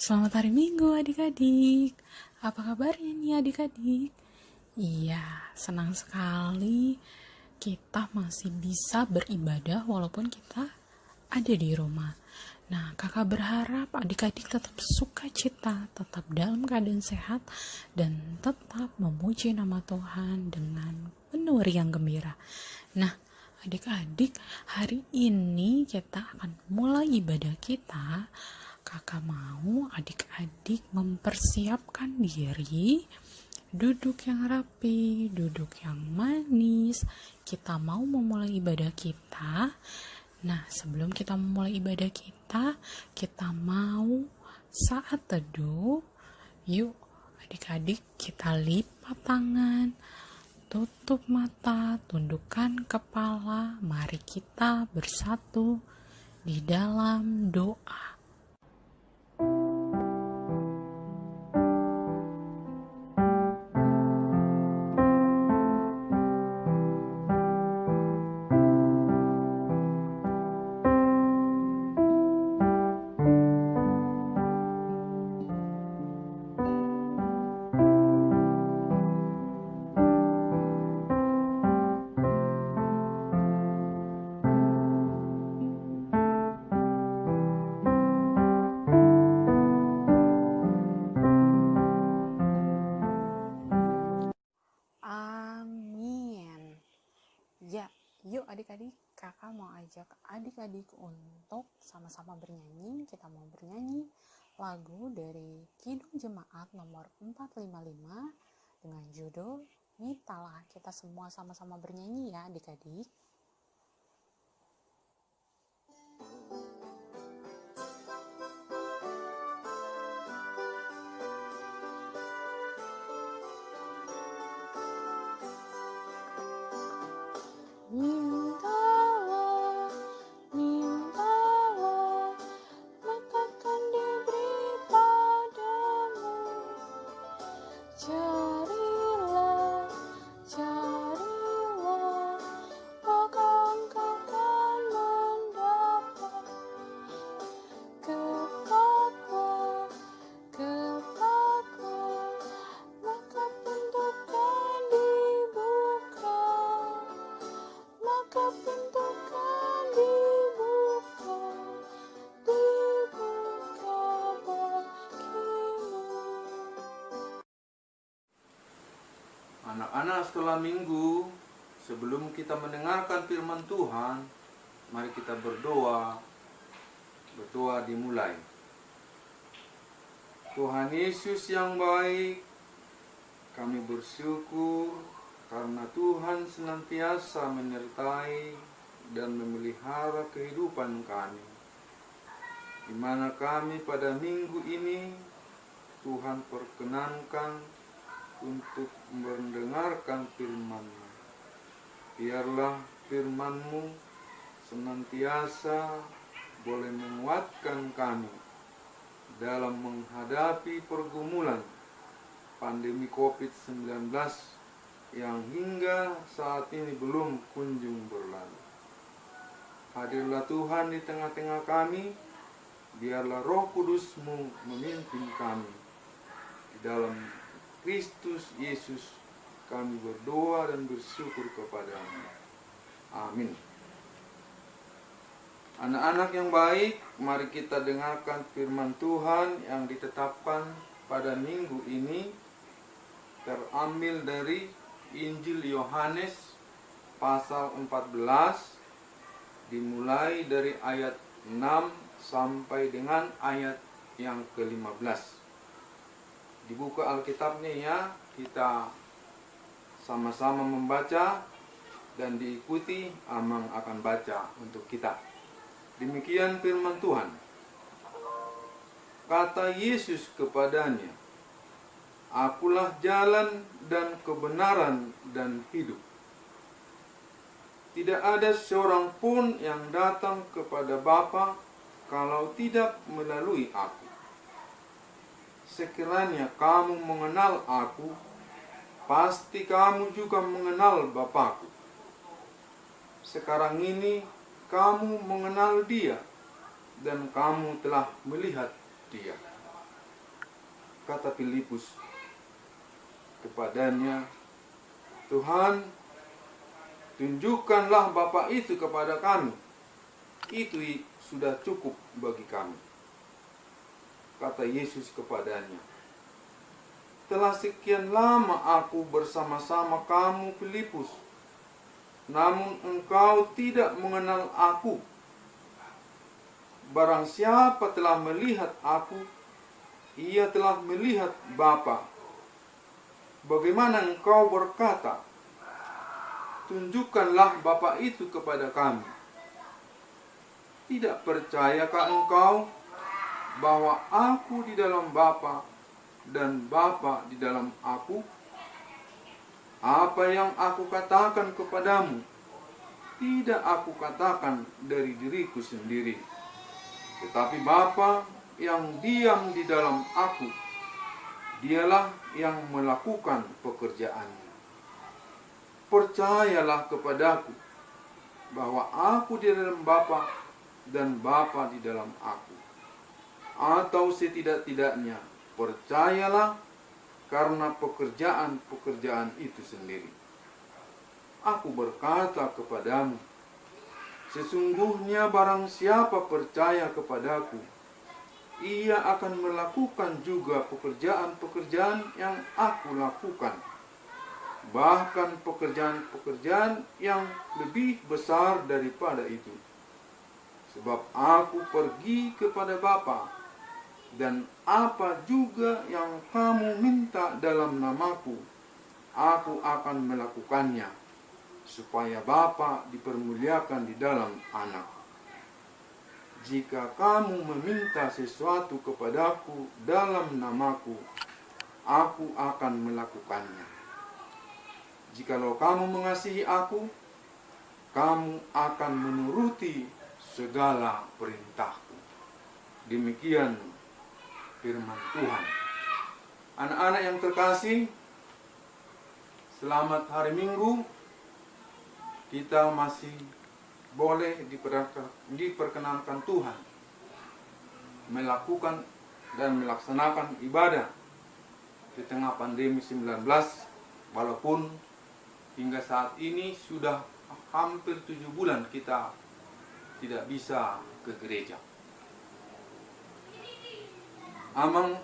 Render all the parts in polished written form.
Selamat hari Minggu adik-adik. Apa kabarnya nih adik-adik? Iya, senang sekali kita masih bisa beribadah walaupun kita ada di rumah. Nah, kakak berharap adik-adik tetap sukacita, tetap dalam keadaan sehat, dan tetap memuji nama Tuhan dengan penuh riang gembira. Nah, adik-adik, hari ini kita akan mulai ibadah kita. Kakak mau adik-adik mempersiapkan diri, duduk yang rapi, duduk yang manis. Kita mau memulai ibadah kita. Nah, sebelum kita memulai ibadah kita mau saat teduh. Yuk, adik-adik, kita lipat tangan, tutup mata, tundukkan kepala. Mari kita bersatu di dalam doa. Amin. Ya, yuk adik-adik, kakak mau ajak adik-adik untuk sama-sama bernyanyi. Kita mau bernyanyi lagu dari Kidung Jemaat nomor 455 dengan judul Mintalah. Kita semua sama-sama bernyanyi ya adik-adik. Mintalah, mintalah, maka akan diberi padamu. Carilah, carilah, maka engkau akan mendapat. Ketoklah, ketoklah, maka pintu akan dibuka. Maka pintu akan dibuka, dibuka bagimu. Anak-anak, setelah minggu, sebelum kita mendengarkan firman Tuhan, mari kita berdoa. Berdoa dimulai. Tuhan Yesus yang baik, kami bersyukur karena Tuhan senantiasa menyertai dan memelihara kehidupan kami. Di mana kami pada minggu ini, Tuhan perkenankan untuk mendengarkan firman-Mu. Biarlah firman-Mu senantiasa boleh menguatkan kami dalam menghadapi pergumulan pandemi COVID-19 yang hingga saat ini belum kunjung berlalu. Hadirlah Tuhan di tengah-tengah kami, biarlah Roh Kudus-Mu memimpin kami. Di dalam Kristus Yesus kami berdoa dan bersyukur kepada-Mu. Amin. Anak-anak yang baik, mari kita dengarkan firman Tuhan yang ditetapkan pada minggu ini, terambil dari Injil Yohanes pasal 14, dimulai dari ayat 6 sampai dengan ayat yang ke-15. Dibuka Alkitabnya ya, kita sama-sama membaca dan diikuti. Amang akan baca untuk kita. Demikian firman Tuhan. Kata Yesus kepadanya, "Akulah jalan dan kebenaran dan hidup. Tidak ada seorang pun yang datang kepada Bapa kalau tidak melalui aku. Sekiranya kamu mengenal aku, pasti kamu juga mengenal Bapakku. Sekarang ini kamu mengenal Dia, dan kamu telah melihat Dia." Kata Filipus kepadanya, "Tuhan, tunjukkanlah Bapa itu kepada kami. Itu sudah cukup bagi kami." Kata Yesus kepadanya, "Telah sekian lama aku bersama-sama kamu, Filipus, namun engkau tidak mengenal aku. Barang siapa telah melihat aku, ia telah melihat Bapa. Bagaimana engkau berkata, 'Tunjukkanlah Bapa itu kepada kami'? Tidak percayakah engkau bahwa aku di dalam Bapa dan Bapa di dalam aku? Apa yang aku katakan kepadamu, tidak aku katakan dari diriku sendiri, tetapi Bapa yang diam di dalam aku, Dialah yang melakukan pekerjaannya. Percayalah kepadaku bahwa aku di dalam Bapa dan Bapa di dalam aku. Atau setidak-tidaknya percayalah karena pekerjaan-pekerjaan itu sendiri. Aku berkata kepadamu, sesungguhnya barang siapa percaya kepadaku, ia akan melakukan juga pekerjaan-pekerjaan yang aku lakukan. Bahkan pekerjaan-pekerjaan yang lebih besar daripada itu. Sebab aku pergi kepada Bapa, dan apa juga yang kamu minta dalam namaku, aku akan melakukannya, supaya Bapa dipermuliakan di dalam Anak. Jika kamu meminta sesuatu kepadaku dalam namaku, aku akan melakukannya. Jikalau kamu mengasihi aku, kamu akan menuruti segala perintahku." Demikian firman Tuhan. Anak-anak yang terkasih, selamat hari Minggu. Kita masih boleh diperkenankan Tuhan melakukan dan melaksanakan ibadah di tengah pandemi 19, walaupun hingga saat ini sudah hampir 7 bulan kita tidak bisa ke gereja. Amang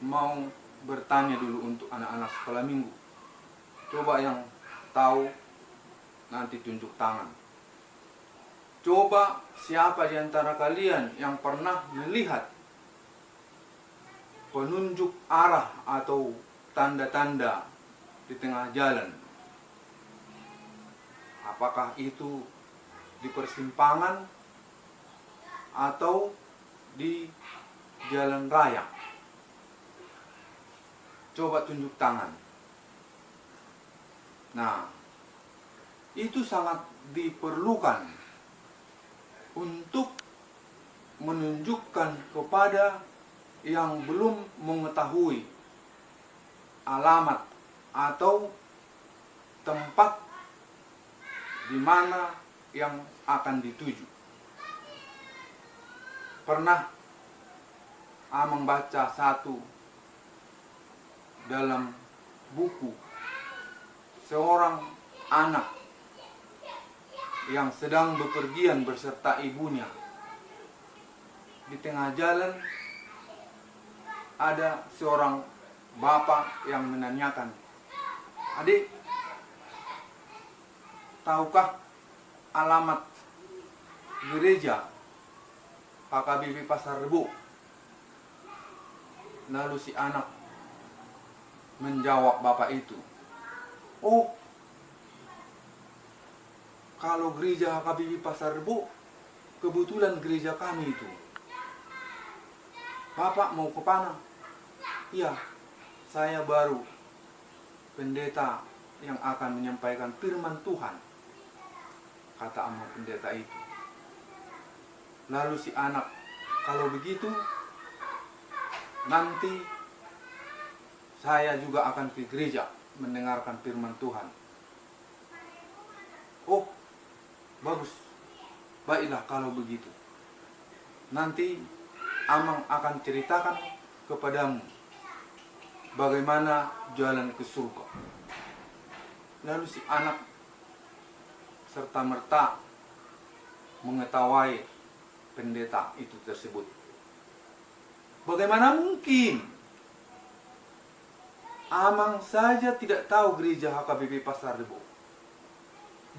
mau bertanya dulu untuk anak-anak sekolah minggu. Coba yang tahu nanti tunjuk tangan. Coba siapa di antara kalian yang pernah melihat penunjuk arah atau tanda-tanda di tengah jalan? Apakah itu di persimpangan atau di jalan raya? Coba tunjuk tangan. Nah, itu sangat diperlukan untuk menunjukkan kepada yang belum mengetahui alamat atau tempat di mana yang akan dituju. Pernah Amang baca satu dalam buku seorang anak yang sedang bepergian beserta ibunya. Di tengah jalan ada seorang bapak yang menanyakan, "Adik, tahukah alamat gereja PKBP Pasar Rebo?" Lalu si anak menjawab bapak itu, "Oh, kalau gereja HKBP Pasar Rebo, kebetulan gereja kami itu. Bapak mau ke mana?" "Iya, saya baru pendeta yang akan menyampaikan firman Tuhan," kata ama pendeta itu. Lalu si anak, "Kalau begitu, nanti saya juga akan ke gereja mendengarkan firman Tuhan." "Oh, bagus. Baiklah kalau begitu. Nanti Amang akan ceritakan kepadamu bagaimana jalan ke surga." Lalu si anak serta-merta mengetahui pendeta itu tersebut. Bagaimana mungkin? Amang saja tidak tahu gereja HKBP Pasar Rebo.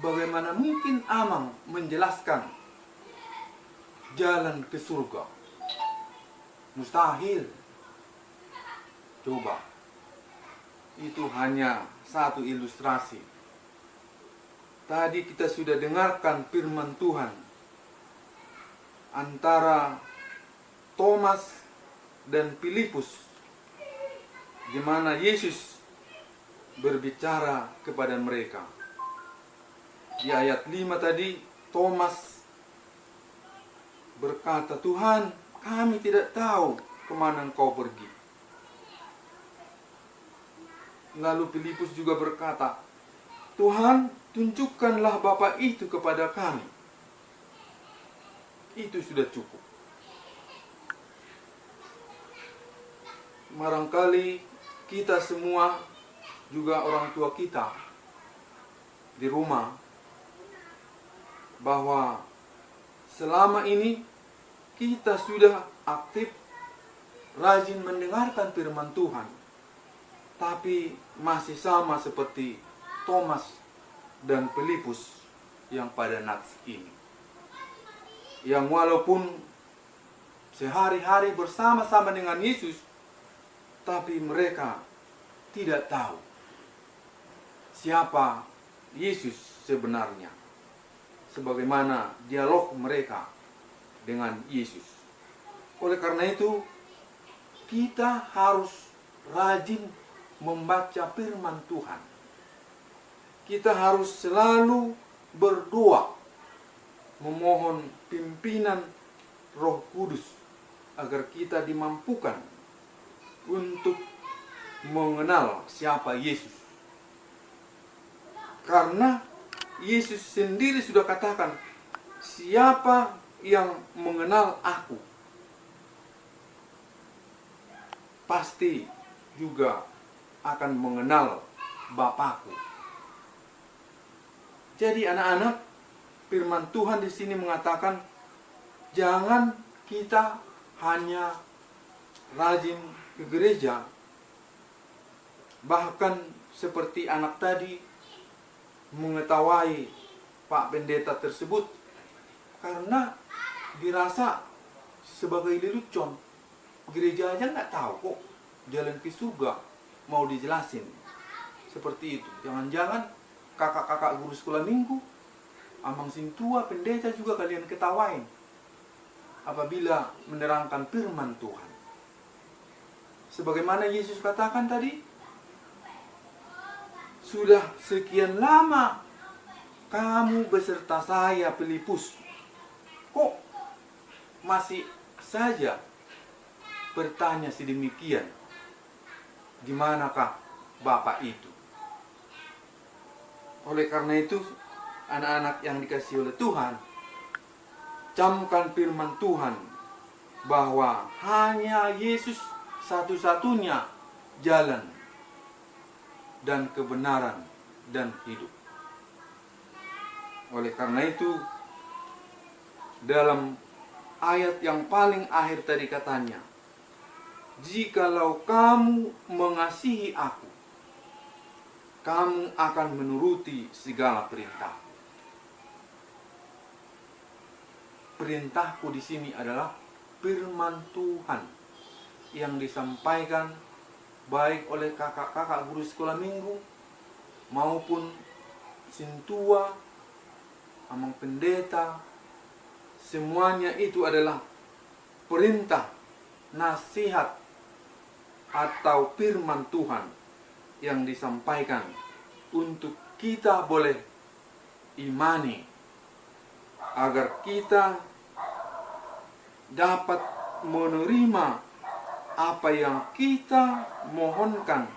Bagaimana mungkin Amang menjelaskan jalan ke surga? Mustahil. Coba. Itu hanya satu ilustrasi. Tadi kita sudah dengarkan firman Tuhan antara Thomas dan Filipus, di mana Yesus berbicara kepada mereka. Di ayat 5 tadi, Thomas berkata, "Tuhan, kami tidak tahu kemana Engkau pergi." Lalu Filipus juga berkata, "Tuhan, tunjukkanlah Bapa itu kepada kami. Itu sudah cukup." Barangkali kita semua, juga orang tua kita di rumah, bahwa selama ini kita sudah aktif, rajin mendengarkan firman Tuhan, tapi masih sama seperti Thomas dan Filipus yang pada nats ini, yang walaupun sehari-hari bersama-sama dengan Yesus, tapi mereka tidak tahu siapa Yesus sebenarnya, sebagaimana dialog mereka dengan Yesus. Oleh karena itu, kita harus rajin membaca firman Tuhan. Kita harus selalu berdoa, memohon pimpinan Roh Kudus agar kita dimampukan untuk mengenal siapa Yesus. Karena Yesus sendiri sudah katakan, "Siapa yang mengenal aku, pasti juga akan mengenal Bapakku." Jadi anak-anak, firman Tuhan di sini mengatakan, jangan kita hanya rajin ke gereja, bahkan seperti anak tadi mengetahui Pak Pendeta tersebut karena dirasa sebagai lelucon. Gereja aja nggak tahu kok jalan ke surga, mau dijelasin seperti itu. Jangan-jangan kakak-kakak guru sekolah minggu, amang sing tua, pendeta juga kalian ketawain apabila menerangkan firman Tuhan. Sebagaimana Yesus katakan tadi, "Sudah sekian lama kamu beserta saya, Filipus, kok masih saja bertanya sedemikian, di manakah Bapa itu?" Oleh karena itu, anak-anak yang dikasihi oleh Tuhan, camkan firman Tuhan bahwa hanya Yesus satu-satunya jalan dan kebenaran dan hidup. Oleh karena itu, dalam ayat yang paling akhir tadi katanya, "Jikalau kamu mengasihi aku, kamu akan menuruti segala perintah." Perintahku di sini adalah firman Tuhan. yang disampaikan baik oleh kakak-kakak guru sekolah minggu maupun sintua, amang pendeta, semuanya itu adalah perintah, nasihat, atau firman Tuhan yang disampaikan untuk kita boleh imani, agar kita dapat menerima apa yang kita mohonkan,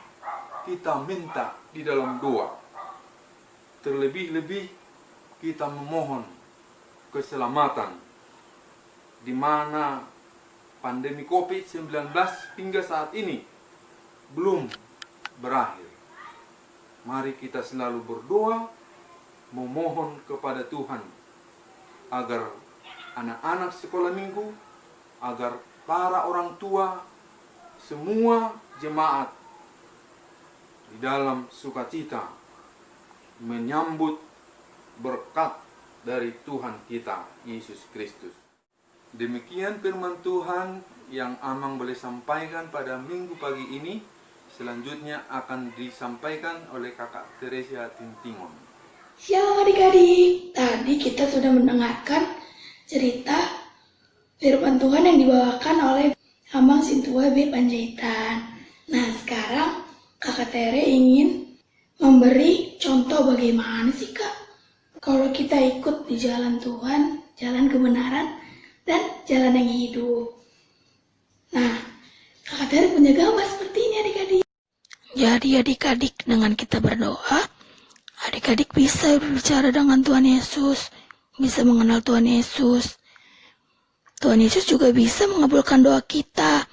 kita minta di dalam doa. Terlebih-lebih kita memohon keselamatan, di mana pandemi COVID-19 hingga saat ini belum berakhir. Mari kita selalu berdoa, memohon kepada Tuhan agar anak-anak sekolah minggu, agar para orang tua, semua jemaat di dalam sukacita menyambut berkat dari Tuhan kita Yesus Kristus. Demikian firman Tuhan yang Amang boleh sampaikan pada minggu pagi ini. Selanjutnya akan disampaikan oleh Kakak Teresia Tintimon. Shalom adik-adik, tadi kita sudah mendengarkan cerita firman Tuhan yang dibawakan oleh Amang Sintua B. Panjaitan. Nah, sekarang Kakak Tere ingin memberi contoh bagaimana sih Kak kalau kita ikut di jalan Tuhan, jalan kebenaran, dan jalan yang hidup. Nah, Kakak Tere punya gambar seperti ini adik-adik. Jadi adik-adik, dengan kita berdoa, adik-adik bisa berbicara dengan Tuhan Yesus, bisa mengenal Tuhan Yesus. Tuhan Yesus juga bisa mengabulkan doa kita,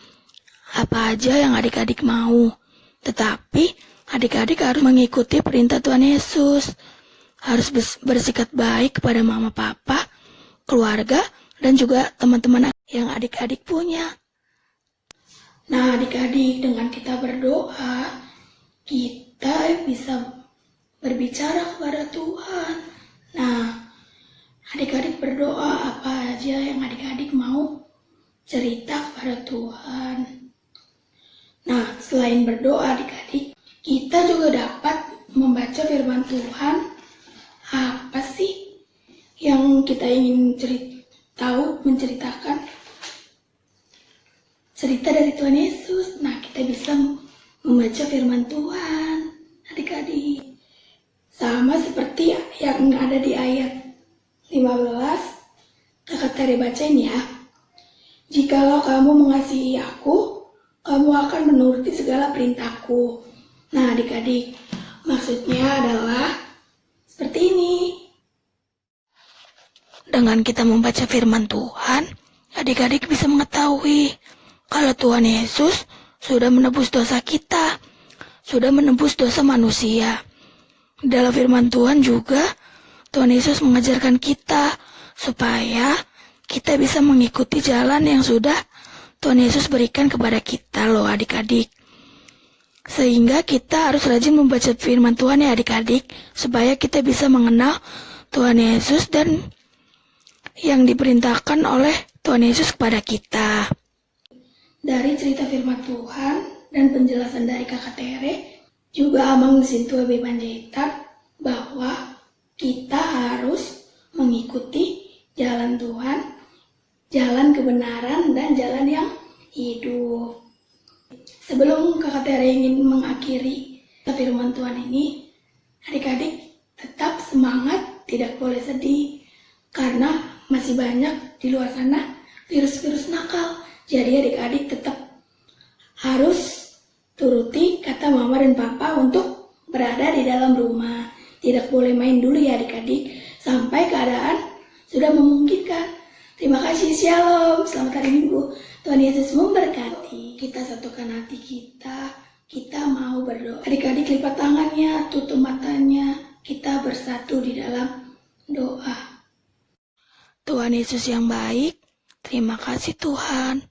apa aja yang adik-adik mau. Tetapi adik-adik harus mengikuti perintah Tuhan Yesus, harus bersikap baik kepada mama papa, keluarga, dan juga teman-teman yang adik-adik punya. Nah adik-adik, dengan kita berdoa, kita bisa berbicara kepada Tuhan. Nah, adik-adik berdoa apa aja yang adik-adik mau cerita kepada Tuhan. Nah, selain berdoa adik-adik, kita juga dapat membaca firman Tuhan. Apa sih yang kita ingin menceritakan cerita dari Tuhan Yesus. Nah, kita bisa membaca firman Tuhan, adik-adik. Sama seperti yang ada di ayat 15, Kakak Tere bacain ya. Jikalau kamu mengasihi aku, kamu akan menuruti segala perintahku. Nah, adik-adik, maksudnya adalah seperti ini. Dengan kita membaca firman Tuhan, adik-adik bisa mengetahui kalau Tuhan Yesus sudah menebus dosa kita, sudah menebus dosa manusia. Dalam firman Tuhan juga, Tuhan Yesus mengajarkan kita supaya kita bisa mengikuti jalan yang sudah Tuhan Yesus berikan kepada kita loh adik-adik. Sehingga kita harus rajin membaca firman Tuhan ya adik-adik, supaya kita bisa mengenal Tuhan Yesus dan yang diperintahkan oleh Tuhan Yesus kepada kita. Dari cerita firman Tuhan dan penjelasan dari Kakak Tere, juga Amang Sintua B. Panjaitan, bahwa kita harus mengikuti jalan Tuhan, jalan kebenaran, dan jalan yang hidup. Sebelum Kakak Tere ingin mengakhiri firman Tuhan ini, adik-adik tetap semangat, tidak boleh sedih, karena masih banyak di luar sana virus-virus nakal. Jadi adik-adik tetap harus turuti kata mama dan papa untuk berada di dalam rumah. Tidak boleh main dulu ya adik-adik, sampai keadaan sudah memungkinkan. Terima kasih, shalom, selamat hari Minggu. Tuhan Yesus memberkati. Kita satukan hati kita mau berdoa. Adik-adik lipat tangannya, tutup matanya, kita bersatu di dalam doa. Tuhan Yesus yang baik, terima kasih Tuhan.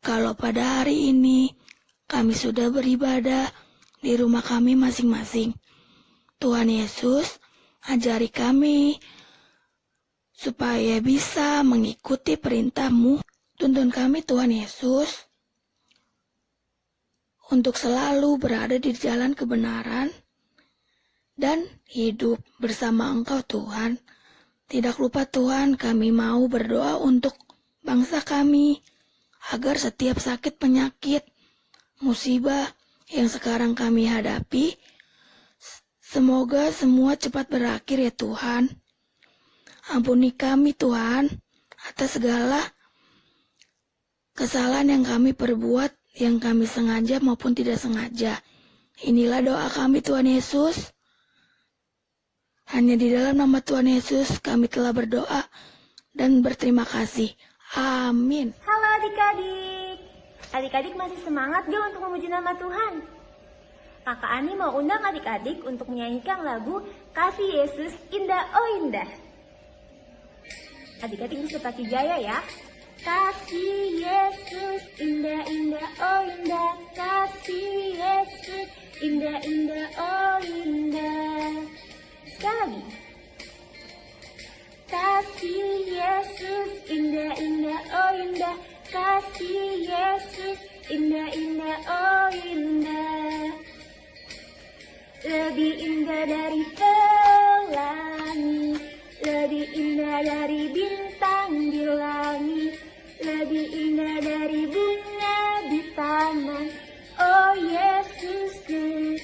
Kalau pada hari ini kami sudah beribadah di rumah kami masing-masing. Tuhan Yesus, ajari kami supaya bisa mengikuti perintah-Mu. Tuntun kami Tuhan Yesus, untuk selalu berada di jalan kebenaran dan hidup bersama Engkau Tuhan. Tidak lupa Tuhan, kami mau berdoa untuk bangsa kami, agar setiap sakit penyakit, musibah yang sekarang kami hadapi, semoga semua cepat berakhir ya Tuhan. Ampuni kami Tuhan, atas segala kesalahan yang kami perbuat, yang kami sengaja maupun tidak sengaja. Inilah doa kami Tuhan Yesus. Hanya di dalam nama Tuhan Yesus kami telah berdoa dan berterima kasih. Amin. Halo adik-adik. Adik-adik masih semangat gak untuk memuji nama Tuhan? Kakak Ani mau undang adik-adik untuk menyanyikan lagu Kasih Yesus Indah Oh Indah. Adik-adik bisa pakai gaya ya. Kasih Yesus indah-indah oh indah. Kasih Yesus indah-indah oh indah. Sekali lagi. Kasih Yesus indah-indah oh indah. Kasih Yesus indah-indah oh indah. Lebih indah dari pelangi, lebih indah dari bintang di langit, lebih indah dari bunga di taman. Oh Yesusku,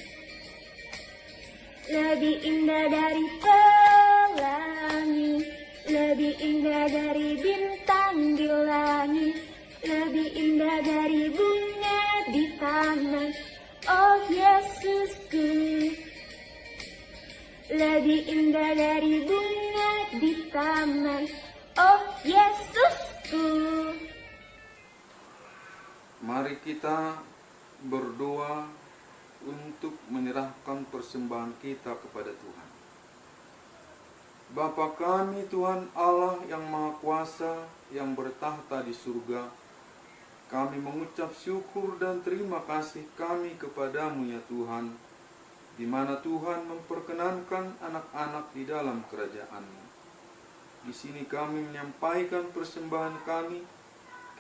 lebih indah dari pelangi, lebih indah dari bintang di langit, lebih indah dari bunga di taman. Oh Yesusku, lebih indah dari bunga di taman. Oh Yesusku. Mari kita berdoa untuk menyerahkan persembahan kita kepada Tuhan. Bapa kami Tuhan Allah yang Maha Kuasa, yang bertahta di surga, kami mengucap syukur dan terima kasih kami kepadamu ya Tuhan, di mana Tuhan memperkenankan anak-anak di dalam kerajaan-Mu. Di sini kami menyampaikan persembahan kami,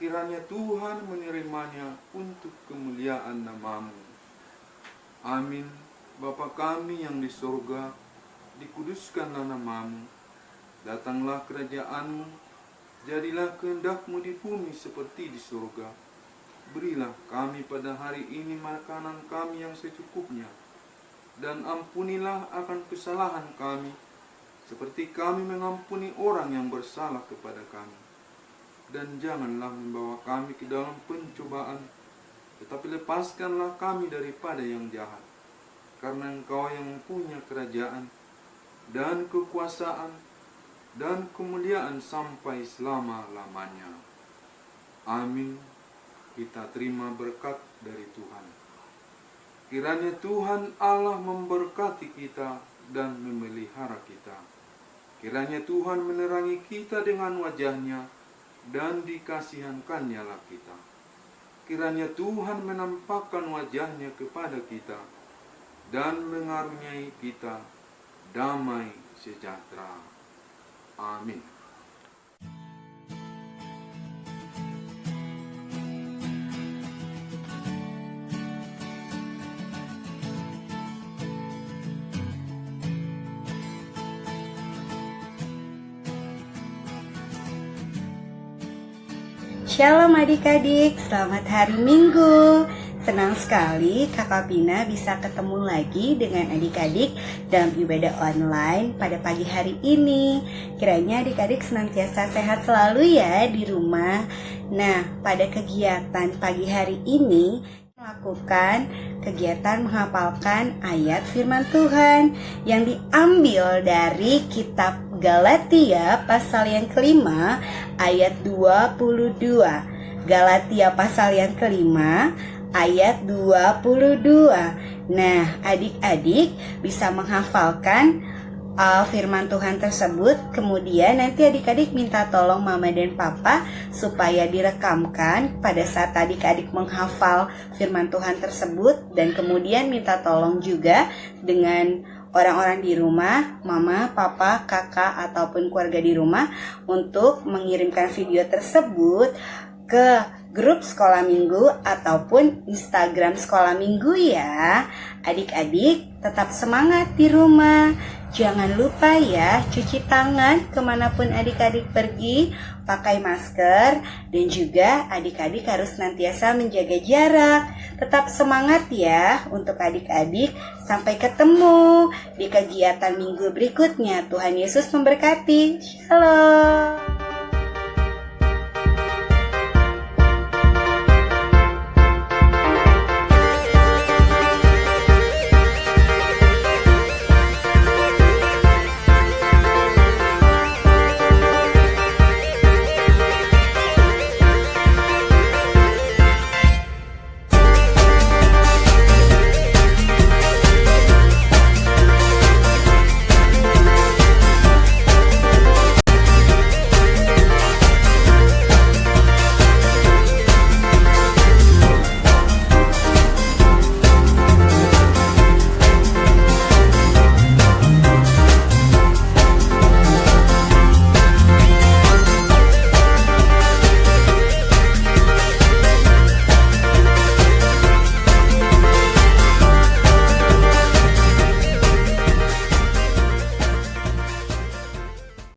kiranya Tuhan menerimanya untuk kemuliaan nama-Mu. Amin. Bapa kami yang di surga, dikuduskanlah nama-Mu. Datanglah kerajaan-Mu, jadilah kehendak-Mu di bumi seperti di surga. Berilah kami pada hari ini makanan kami yang secukupnya, dan ampunilah akan kesalahan kami, seperti kami mengampuni orang yang bersalah kepada kami. Dan janganlah membawa kami ke dalam pencobaan, tetapi lepaskanlah kami daripada yang jahat. Karena Engkau yang punya kerajaan, dan kekuasaan, dan kemuliaan sampai selama-lamanya. Amin. Kita terima berkat dari Tuhan. Kiranya Tuhan Allah memberkati kita dan memelihara kita. Kiranya Tuhan menerangi kita dengan wajah-Nya dan dikasihankannya lah kita. Kiranya Tuhan menampakkan wajah-Nya kepada kita dan mengaruniai kita damai sejahtera. Amin. Shalom adik-adik, selamat hari Minggu. Senang sekali Kakak Pina bisa ketemu lagi dengan adik-adik dalam ibadah online pada pagi hari ini. Kiranya adik-adik senantiasa sehat selalu ya di rumah. Nah, pada kegiatan pagi hari ini melakukan kegiatan menghafalkan ayat firman Tuhan yang diambil dari kitab Galatia pasal yang kelima ayat 22. Galatia pasal yang kelima ayat 22. Nah, adik-adik bisa menghafalkan firman Tuhan tersebut. Kemudian nanti adik-adik minta tolong mama dan papa supaya direkamkan pada saat adik-adik menghafal firman Tuhan tersebut. Dan kemudian minta tolong juga dengan orang-orang di rumah, mama, papa, kakak, ataupun keluarga di rumah untuk mengirimkan video tersebut ke grup sekolah minggu ataupun Instagram sekolah minggu ya. Adik-adik tetap semangat di rumah. Jangan lupa ya cuci tangan kemanapun adik-adik pergi, pakai masker, dan juga adik-adik harus senantiasa menjaga jarak. Tetap semangat ya untuk adik-adik. Sampai ketemu di kegiatan minggu berikutnya. Tuhan Yesus memberkati. Shalom.